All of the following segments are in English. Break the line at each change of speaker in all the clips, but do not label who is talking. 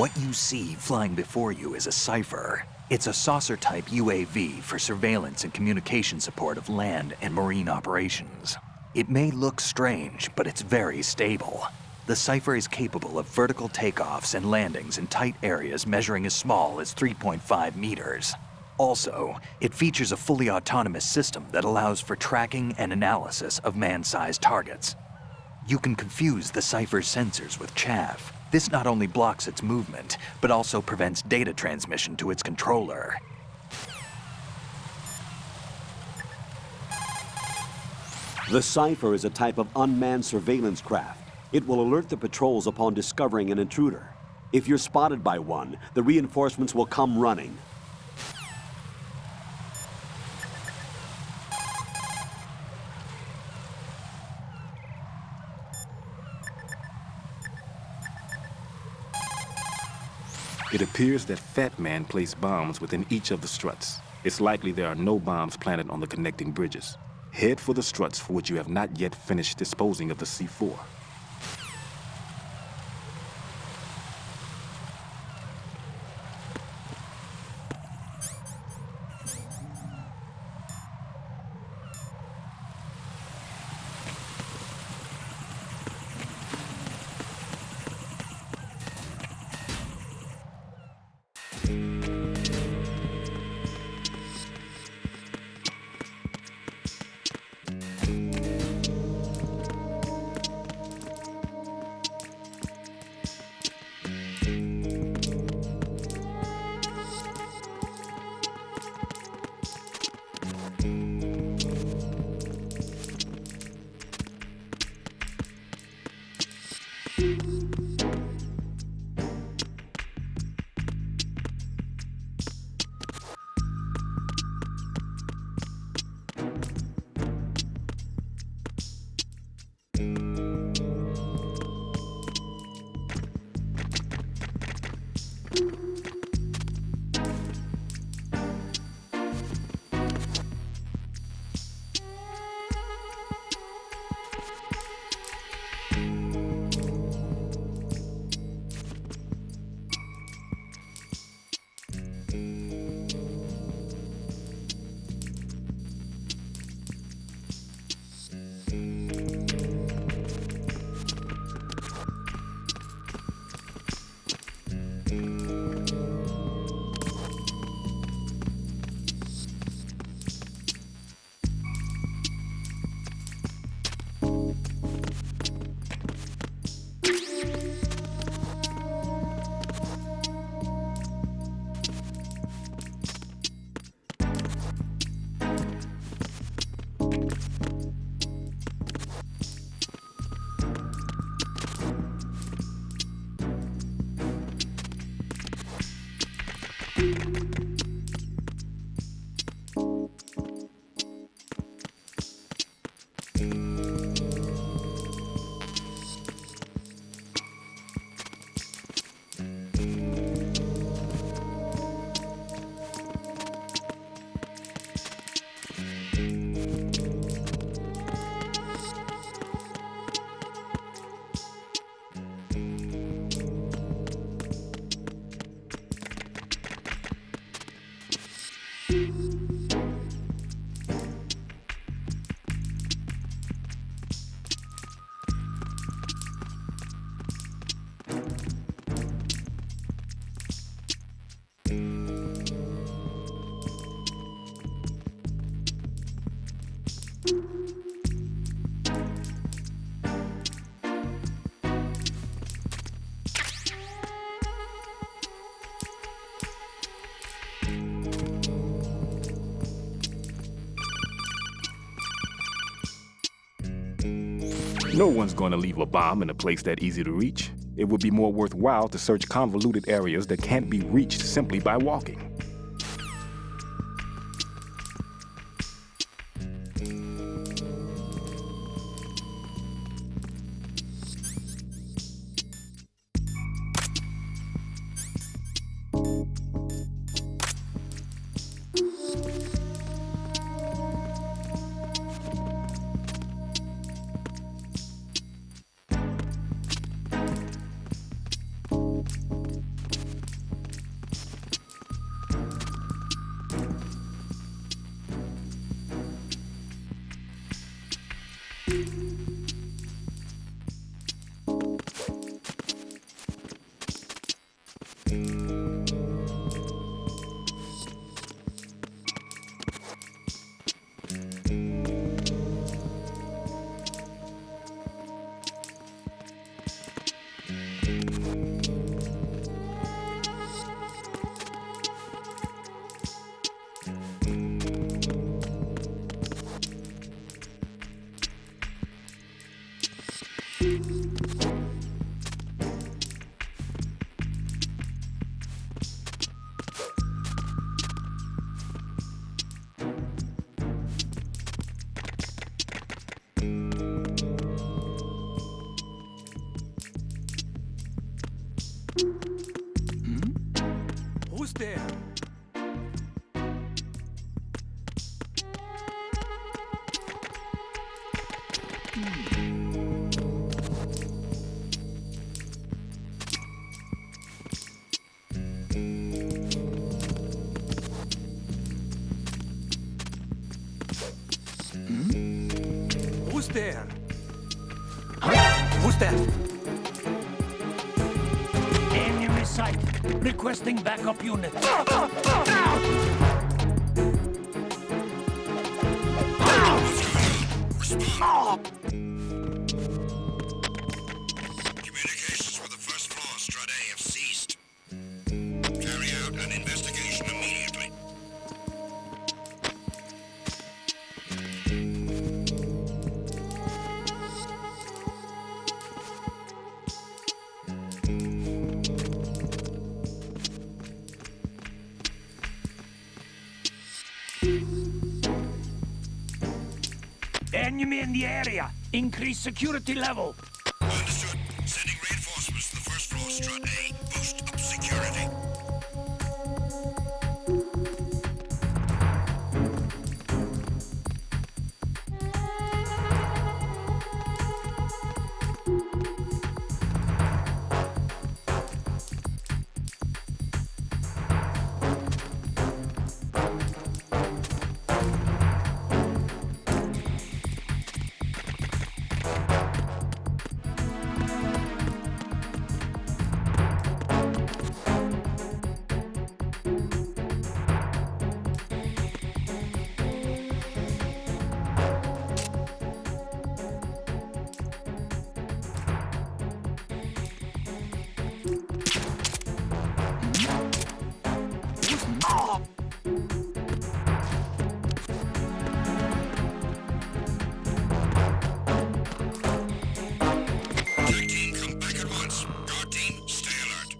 What you see flying before you is a cipher. It's a saucer-type UAV for surveillance and communication support of land and marine operations. It may look strange, but it's very stable. The cipher is capable of vertical takeoffs and landings in tight areas measuring as small as 3.5 meters. Also, it features a fully autonomous system that allows for tracking and analysis of man-sized targets. You can confuse the cipher's sensors with chaff. This not only blocks its movement, but also prevents data transmission to its controller.
The cipher is a type of unmanned surveillance craft. It will alert the patrols upon discovering an intruder. If you're spotted by one, the reinforcements will come running.
It appears that Fat Man placed bombs within each of the struts. It's likely there are no bombs planted on the connecting bridges. Head for the struts for which you have not yet finished disposing of the C4. No one's going to leave a bomb in a place that easy to reach. It would be more worthwhile to search convoluted areas that can't be reached simply by walking.
Who's there? Who's there? Who's that?
Enemy sight. Requesting backup unit.
Communications for the first floor, Strut A, have ceased. Carry out an investigation immediately.
Enemy in the area. Increase security level.
Understood. Sending reinforcements to the first floor, Strut A. Boost up security. Attack team, come back at once. Guard team, stay alert.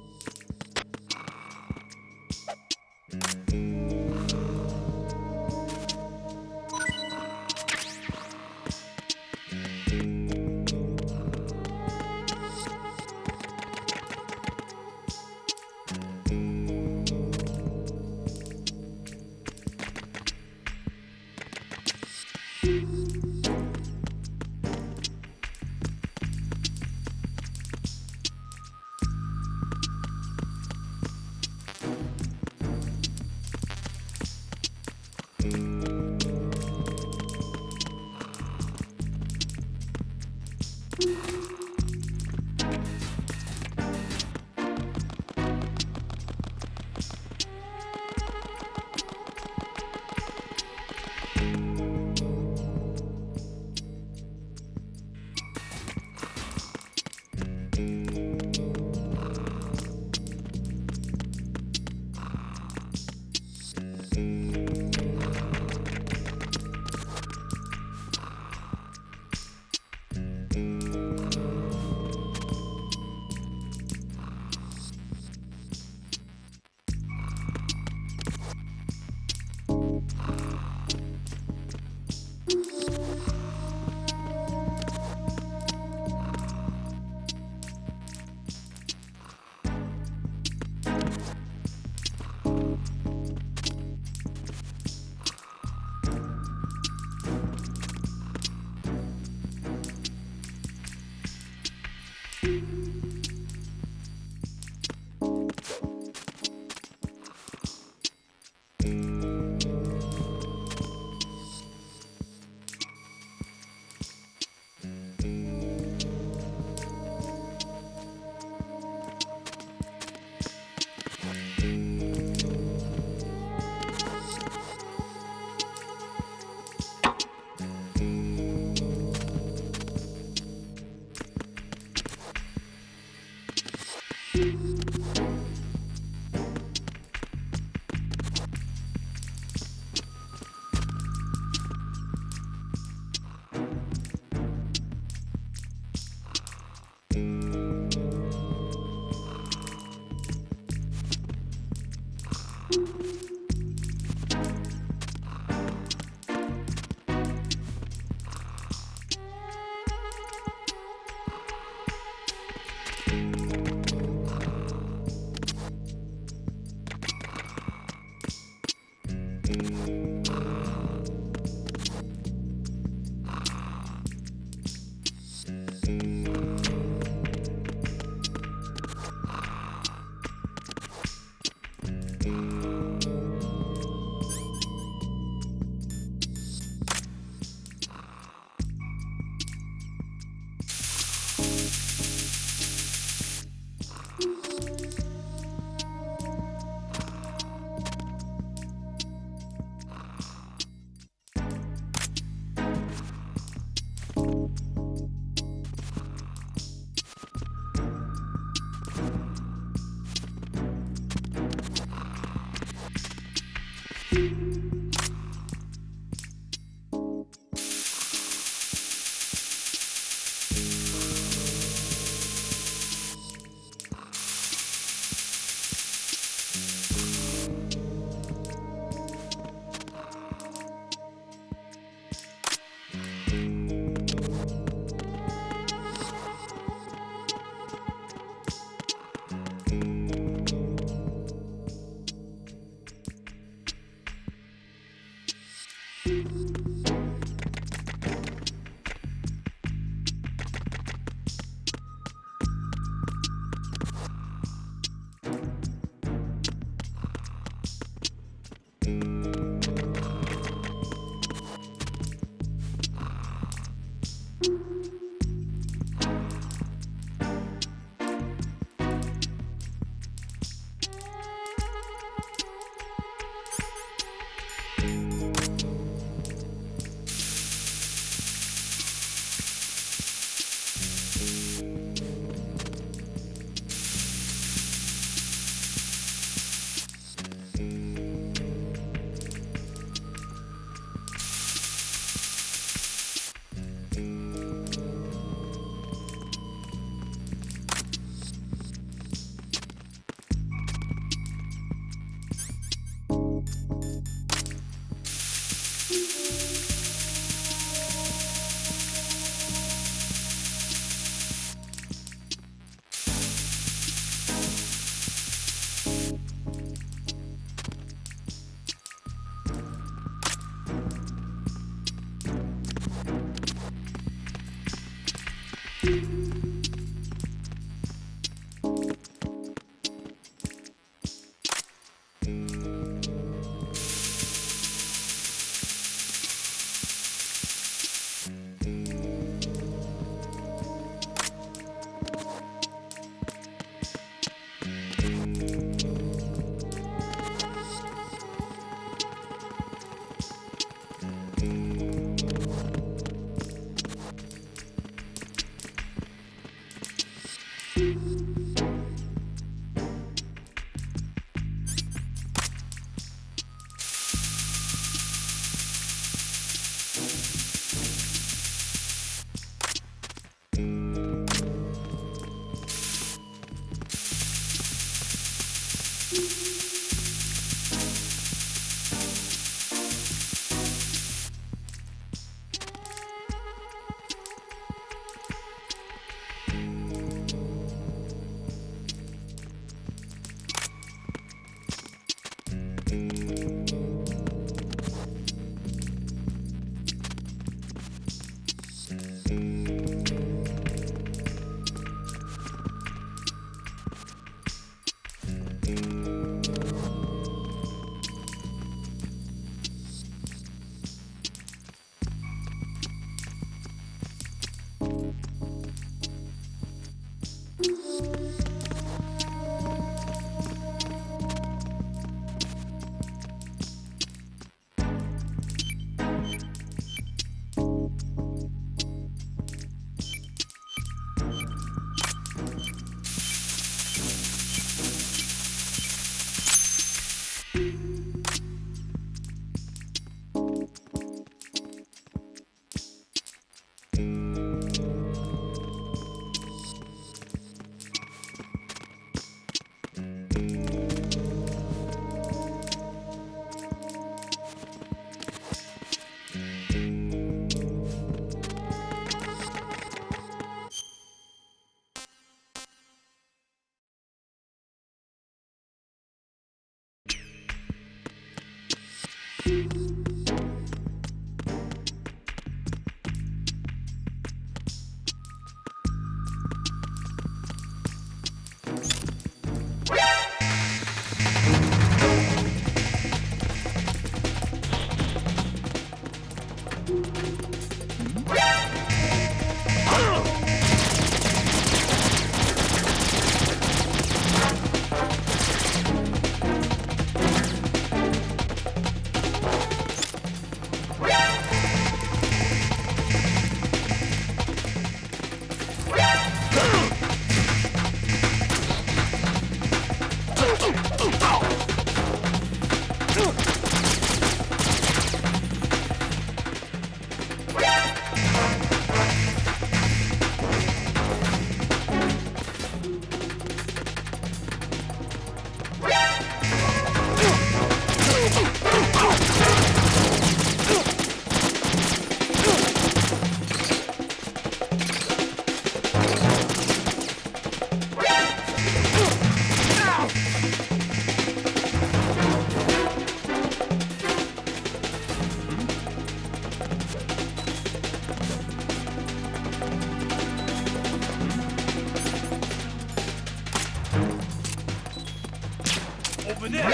Over there!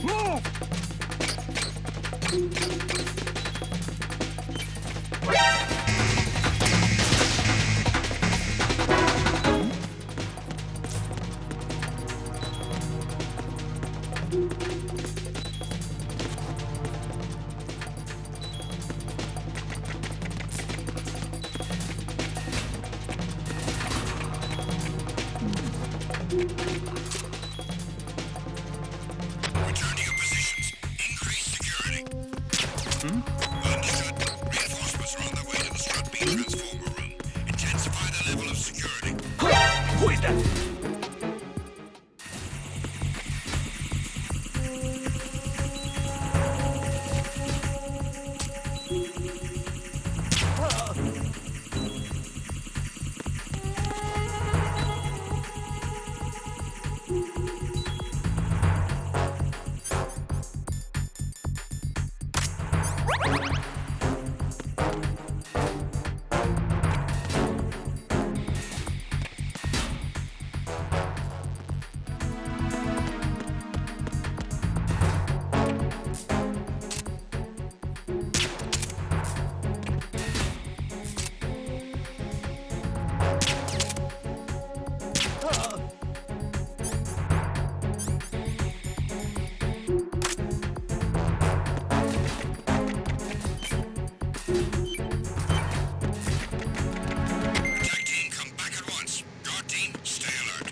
Move!
Return to your positions. Increase security. Understood. Reinforcements are on their way to the strut B transformer room. Intensify the level of security.
Who is that?
Tag team, come back at once. Guard team, stay alert.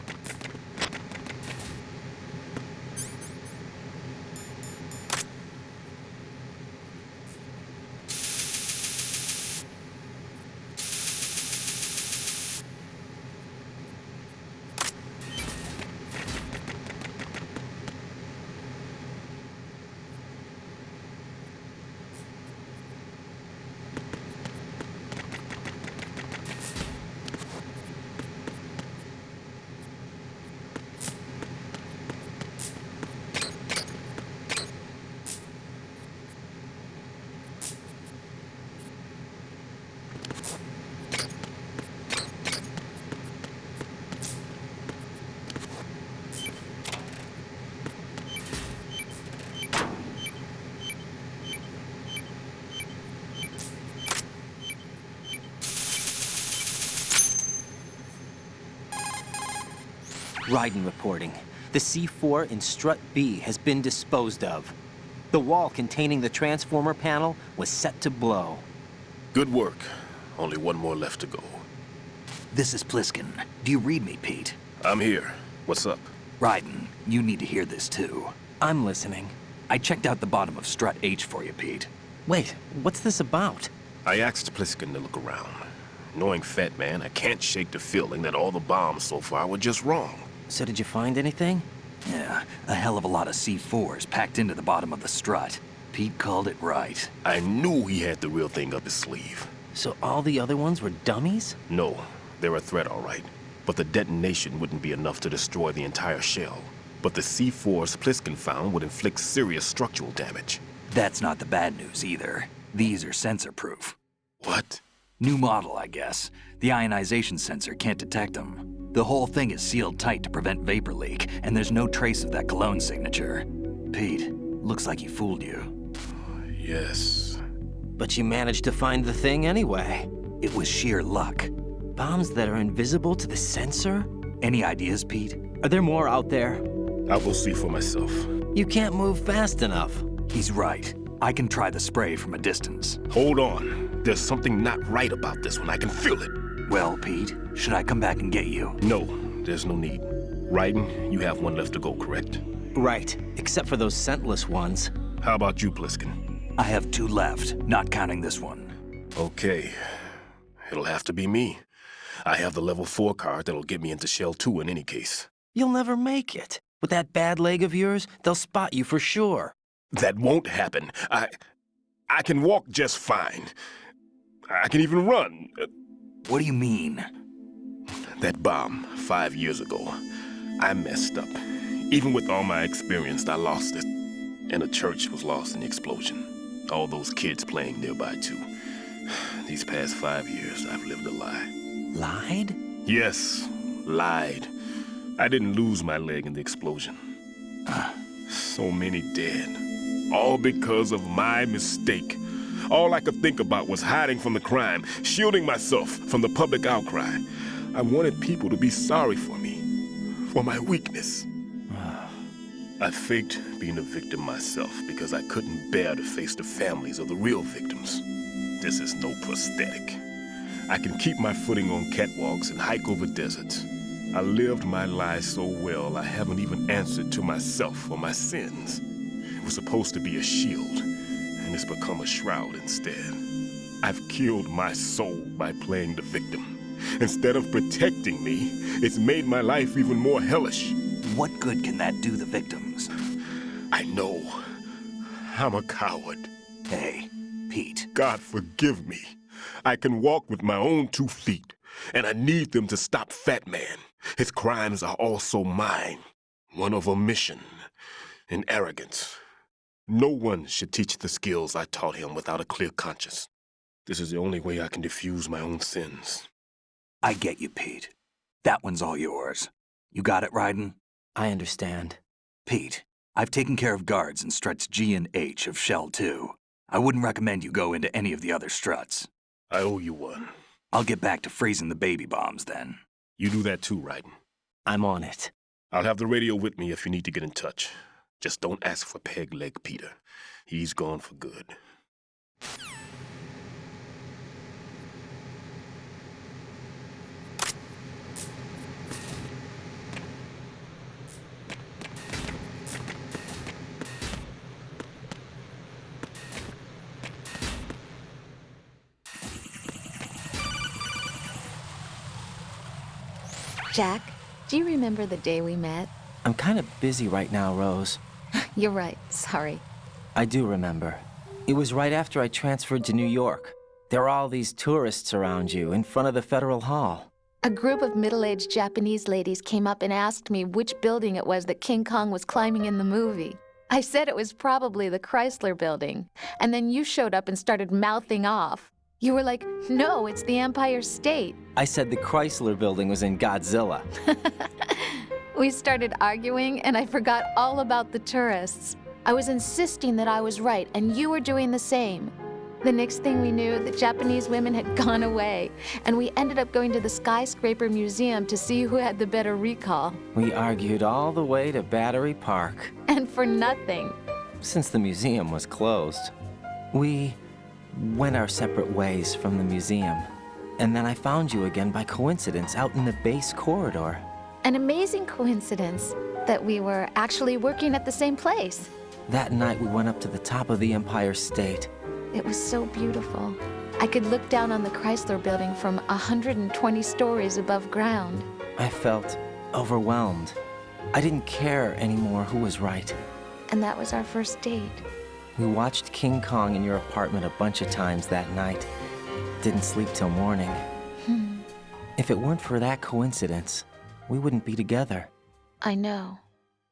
Raiden reporting. The C4 in strut B has been disposed of. The wall containing the transformer panel was set to blow.
Good work. Only one more left to go.
This is Pliskin. Do you read me, Pete?
I'm here. What's up?
Raiden, you need to hear this too.
I'm listening.
I checked out the bottom of strut H for you, Pete.
Wait, what's this about?
I asked Pliskin to look around. Knowing Fat Man, I can't shake the feeling that all the bombs so far were just wrong.
So did you find anything?
Yeah, a hell of a lot of C4s packed into the bottom of the strut. Pete called it right.
I knew he had the real thing up his sleeve.
So all the other ones were dummies?
No, they're a threat, all right. But the detonation wouldn't be enough to destroy the entire shell. But the C4s Pliskin found would inflict serious structural damage.
That's not the bad news either. These are sensor-proof.
What?
New model, I guess. The ionization sensor can't detect them. The whole thing is sealed tight to prevent vapor leak, and there's no trace of that cologne signature. Pete, looks like he fooled you.
Yes.
But you managed to find the thing anyway.
It was sheer luck.
Bombs that are invisible to the sensor?
Any ideas, Pete?
Are there more out there?
I'll go see for myself.
You can't move fast enough.
He's right. I can try the spray from a distance.
Hold on. There's something not right about this one. I can feel it.
Well, Pete, should I come back and get you?
No, there's no need. Raiden, you have one left to go, correct?
Right, except for those scentless ones.
How about you, Pliskin?
I have 2 left, not counting this one.
Okay. It'll have to be me. I have the level 4 card that'll get me into Shell 2 in any case.
You'll never make it. With that bad leg of yours, they'll spot you for sure.
That won't happen. I can walk just fine. I can even run.
What do you mean?
That bomb, 5 years ago, I messed up. Even with all my experience, I lost it. And the church was lost in the explosion. All those kids playing nearby, too. These past 5 years, I've lived a lie.
Lied?
Yes, lied. I didn't lose my leg in the explosion. So many dead. All because of my mistake. All I could think about was hiding from the crime, shielding myself from the public outcry. I wanted people to be sorry for me, for my weakness. I faked being a victim myself because I couldn't bear to face the families of the real victims. This is no prosthetic. I can keep my footing on catwalks and hike over deserts. I lived my life so well I haven't even answered to myself for my sins. It was supposed to be a shield, and it's become a shroud instead. I've killed my soul by playing the victim. Instead of protecting me, it's made my life even more hellish.
What good can that do the victims?
I know. I'm a coward.
Hey, Pete.
God forgive me. I can walk with my own 2 feet, and I need them to stop Fat Man. His crimes are also mine. One of omission and arrogance. No one should teach the skills I taught him without a clear conscience. This is the only way I can diffuse my own sins.
I get you, Pete. That one's all yours. You got it, Ryden?
I understand.
Pete, I've taken care of guards in struts G and H of Shell 2. I wouldn't recommend you go into any of the other struts.
I owe you one.
I'll get back to freezing the baby bombs then.
You do that too, Ryden.
I'm on it.
I'll have the radio with me if you need to get in touch. Just don't ask for Peg Leg Peter. He's gone for good.
Jack, do you remember the day we met?
I'm kind of busy right now, Rose.
You're right, sorry.
I do remember. It was right after I transferred to New York. There were all these tourists around you in front of the Federal Hall.
A group of middle-aged Japanese ladies came up and asked me which building it was that King Kong was climbing in the movie. I said it was probably the Chrysler building, and then you showed up and started mouthing off. You were like, no, it's the Empire State.
I said the Chrysler building was in Godzilla.
We started arguing, and I forgot all about the tourists. I was insisting that I was right, and you were doing the same. The next thing we knew, the Japanese women had gone away, and we ended up going to the Skyscraper Museum to see who had the better recall.
We argued all the way to Battery Park.
And for nothing.
Since the museum was closed, we went our separate ways from the museum. And then I found you again by coincidence out in the base corridor.
An amazing coincidence that we were actually working at the same place.
That night we went up to the top of the Empire State.
It was so beautiful. I could look down on the Chrysler building from 120 stories above ground.
I felt overwhelmed. I didn't care anymore who was right.
And that was our first date.
We watched King Kong in your apartment a bunch of times that night. Didn't sleep till morning. If it weren't for that coincidence, we wouldn't be together.
I know.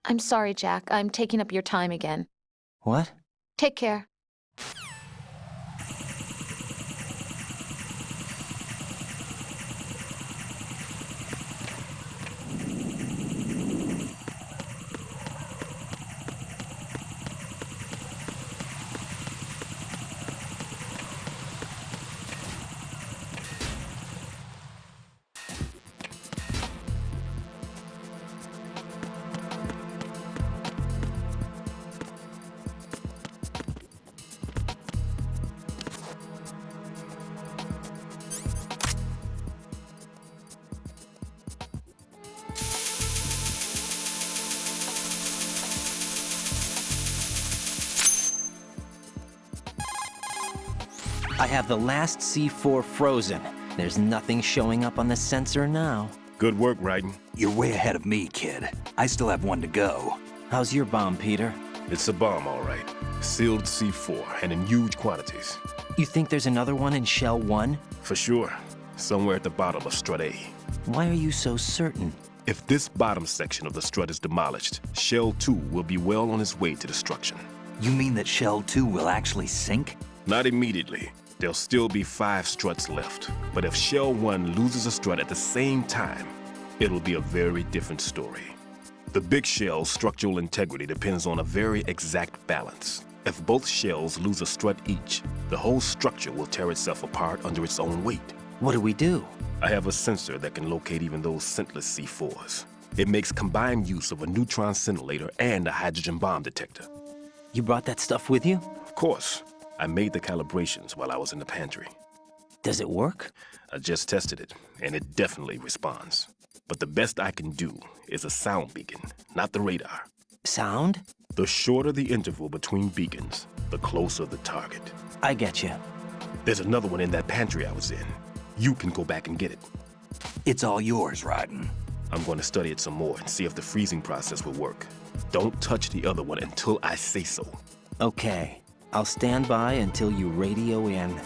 I'm sorry, Jack. I'm taking up your time again.
What?
Take care.
I have the last C4 frozen. There's nothing showing up on the sensor now.
Good work, Ryden.
You're way ahead of me, kid. I still have one to go.
How's your bomb, Peter?
It's a bomb, all right. Sealed C4, and in huge quantities.
You think there's another one in Shell 1?
For sure. Somewhere at the bottom of Strut A.
Why are you so certain?
If this bottom section of the strut is demolished, Shell 2 will be well on its way to destruction.
You mean that Shell 2 will actually sink?
Not immediately. There'll still be 5 struts left. But if Shell 1 loses a strut at the same time, it'll be a very different story. The big shell's structural integrity depends on a very exact balance. If both shells lose a strut each, the whole structure will tear itself apart under its own weight.
What do we do?
I have a sensor that can locate even those scentless C4s. It makes combined use of a neutron scintillator and a hydrogen bomb detector.
You brought that stuff with you?
Of course. I made the calibrations while I was in the pantry.
Does it work?
I just tested it, and it definitely responds. But the best I can do is a sound beacon, not the radar.
Sound?
The shorter the interval between beacons, the closer the target.
I get you.
There's another one in that pantry I was in. You can go back and get it.
It's all yours, Raiden.
I'm going to study it some more and see if the freezing process will work. Don't touch the other one until I say so.
Okay. I'll stand by until you radio in.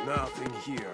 Nothing here.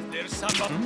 There's someone.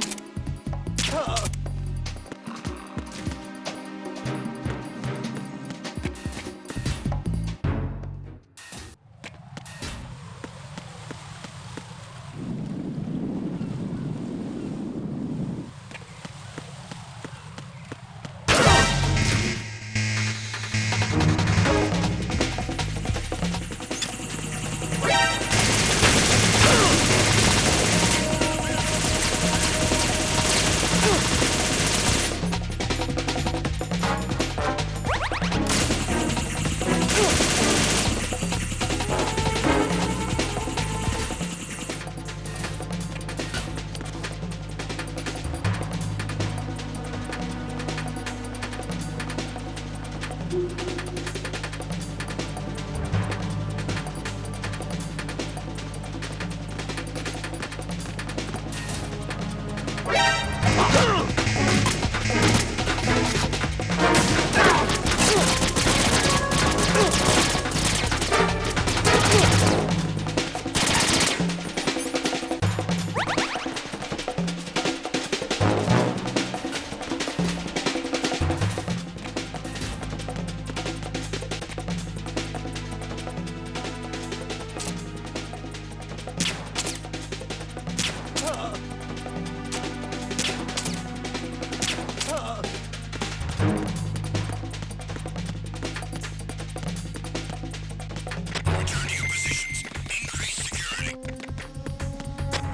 Return to your positions. Increase security.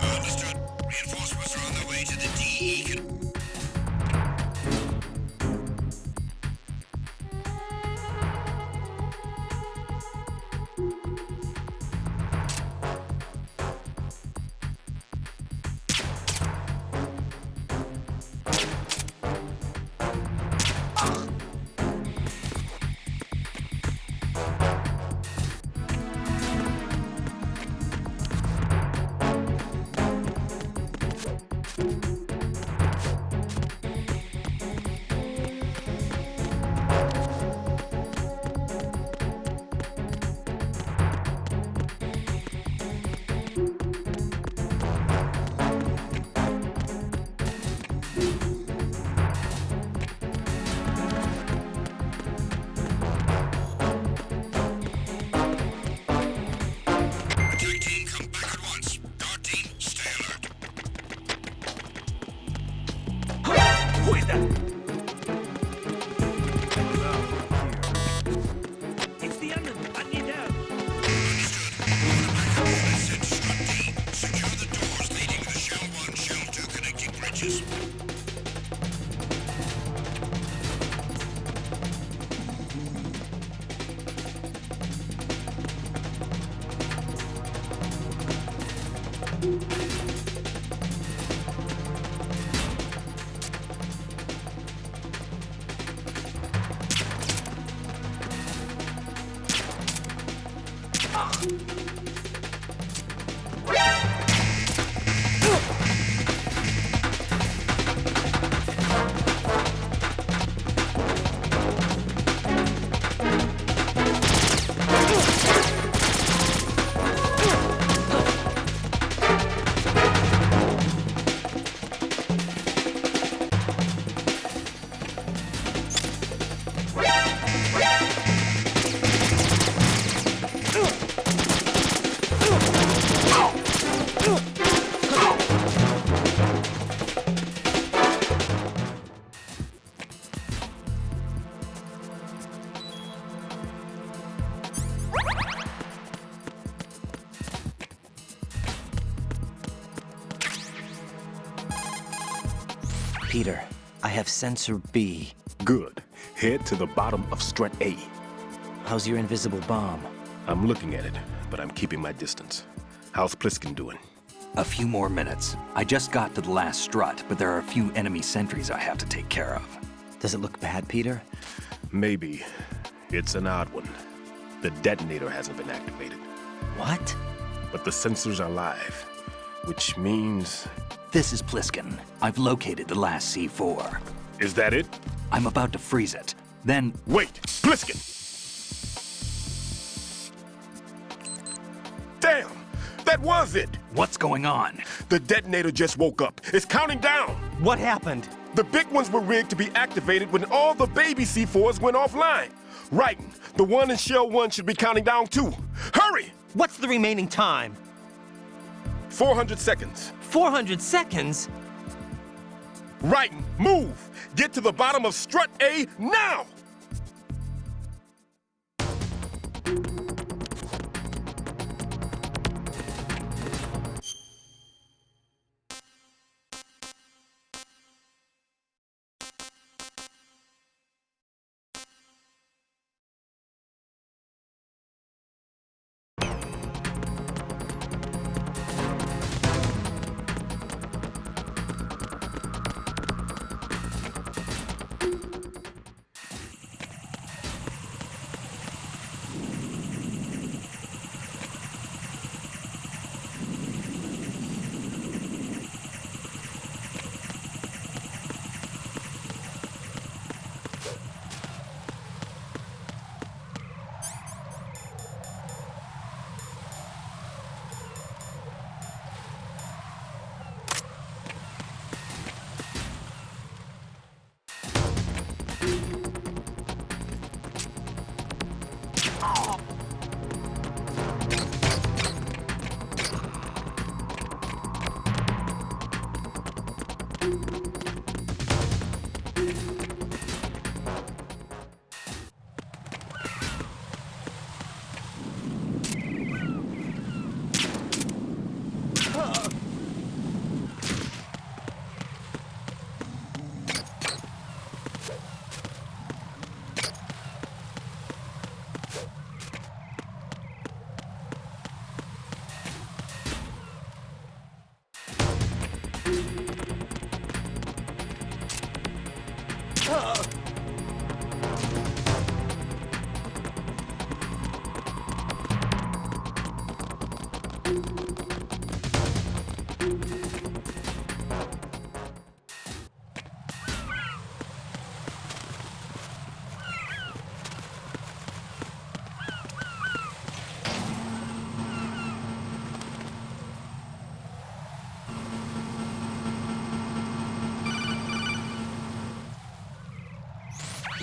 Understood. Reinforcements are on their way to the DE. Attack team, come back at once. Guard team, stay alert.
Who is that? It's the enemy. I need help.
Understood. Order backup units sent to Strut D. Secure the doors leading to the Shell 1, Shell 2 connecting bridges.
Peter, I have sensor B.
Good. Head to the bottom of strut A.
How's your invisible bomb?
I'm looking at it, but I'm keeping my distance. How's Pliskin doing?
A few more minutes. I just got to the last strut, but there are a few enemy sentries I have to take care of.
Does it look bad, Peter?
Maybe. It's an odd one. The detonator hasn't been activated.
What?
But the sensors are live, which means...
This is Pliskin. I've located the last C4.
Is that it?
I'm about to freeze it. Then...
Wait! Pliskin! Damn! That was it!
What's going on?
The detonator just woke up. It's counting down!
What happened?
The big ones were rigged to be activated when all the baby C4s went offline. Right. The one in Shell 1 should be counting down too. Hurry!
What's the remaining time?
400 seconds.
400 seconds?
Right. Move! Get to the bottom of strut A now!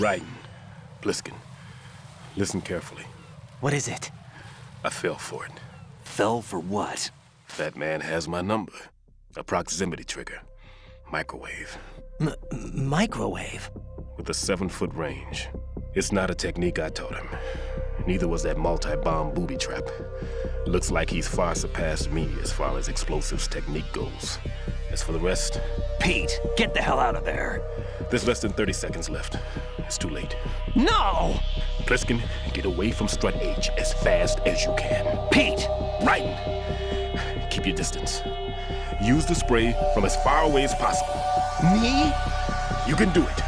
Right. Pliskin, listen carefully.
What is it?
I fell for it.
Fell for what?
That man has my number. A proximity trigger. Microwave.
Microwave?
With a 7-foot range. It's not a technique I taught him. Neither was that multi-bomb booby trap. Looks like he's far surpassed me as far as explosives technique goes. As for the rest...
Pete, get the hell out of there.
There's less than 30 seconds left. It's too late.
No!
Pliskin, get away from strut H as fast as you can.
Pete!
Right! Keep your distance. Use the spray from as far away as possible.
Me?
You can do it.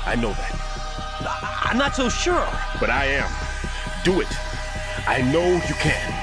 I know that.
I'm not so sure.
But I am. Do it. I know you can.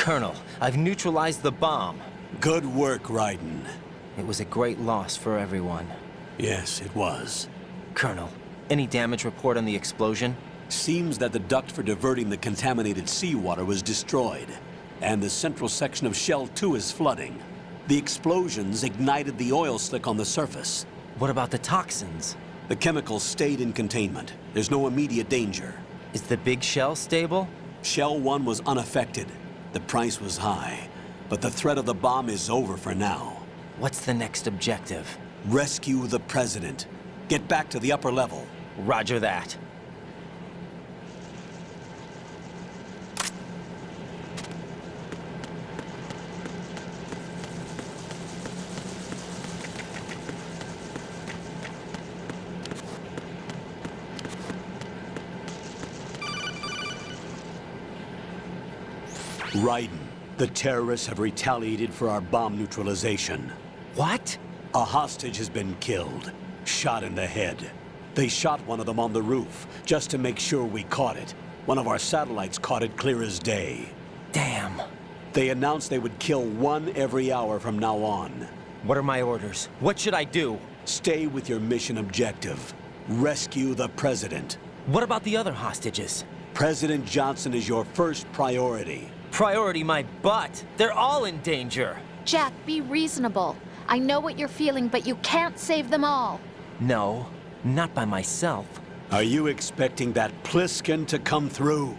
Colonel, I've neutralized the bomb.
Good work, Raiden.
It was a great loss for everyone.
Yes, it was.
Colonel, any damage report on the explosion?
Seems that the duct for diverting the contaminated seawater was destroyed, and the central section of Shell 2 is flooding. The explosions ignited the oil slick on the surface.
What about the toxins?
The chemicals stayed in containment. There's no immediate danger.
Is the big shell stable?
Shell 1 was unaffected. The price was high, but the threat of the bomb is over for now.
What's the next objective?
Rescue the President. Get back to the upper level.
Roger that.
Raiden, the terrorists have retaliated for our bomb neutralization.
What?
A hostage has been killed, shot in the head. They shot one of them on the roof, just to make sure we caught it. One of our satellites caught it clear as day.
Damn.
They announced they would kill one every hour from now on.
What are my orders? What should I do?
Stay with your mission objective. Rescue the President.
What about the other hostages?
President Johnson is your first priority.
Priority my butt. They're all in danger.
Jack, be reasonable. I know what you're feeling, but you can't save them all.
No, not by myself.
Are you expecting that Pliskin to come through?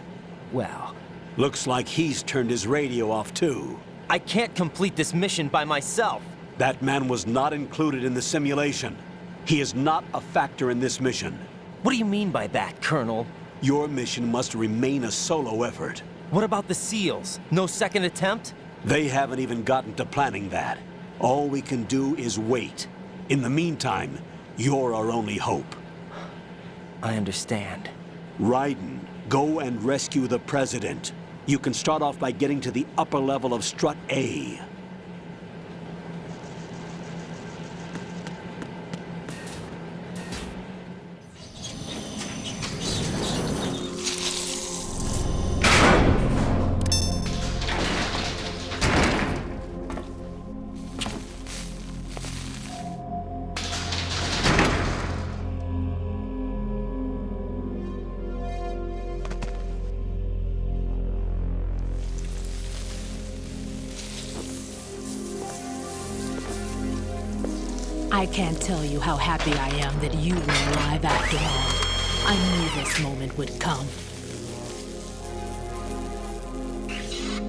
Well,
Looks like he's turned his radio off too.
I can't complete this mission by myself.
That man was not included in the simulation. He is not a factor in this mission.
What do you mean by that, Colonel?
Your mission must remain a solo effort.
What about the SEALs? No second attempt?
They haven't even gotten to planning that. All we can do is wait. In the meantime, you're our only hope.
I understand.
Raiden, go and rescue the President. You can start off by getting to the upper level of Strut A.
I can't tell you how happy I am that you were alive after all. I knew this moment would come.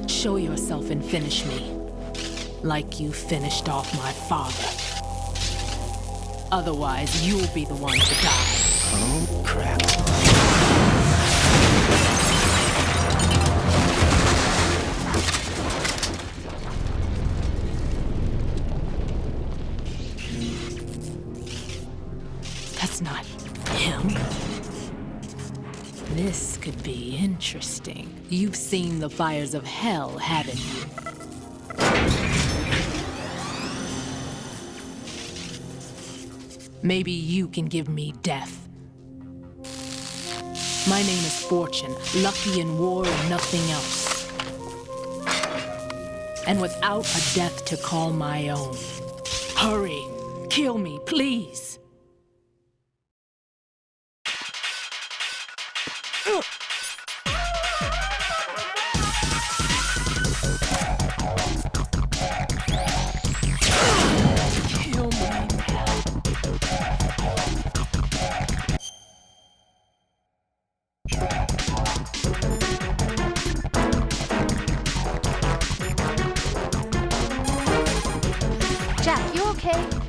Show yourself and finish me, like you finished off my father. Otherwise, you'll be the one to die.
Oh, crap.
That's not him. This could be interesting. You've seen the fires of hell, haven't you? Maybe you can give me death. My name is Fortune, lucky in war and nothing else. And without a death to call my own. Hurry, kill me, please.
Jack, you okay?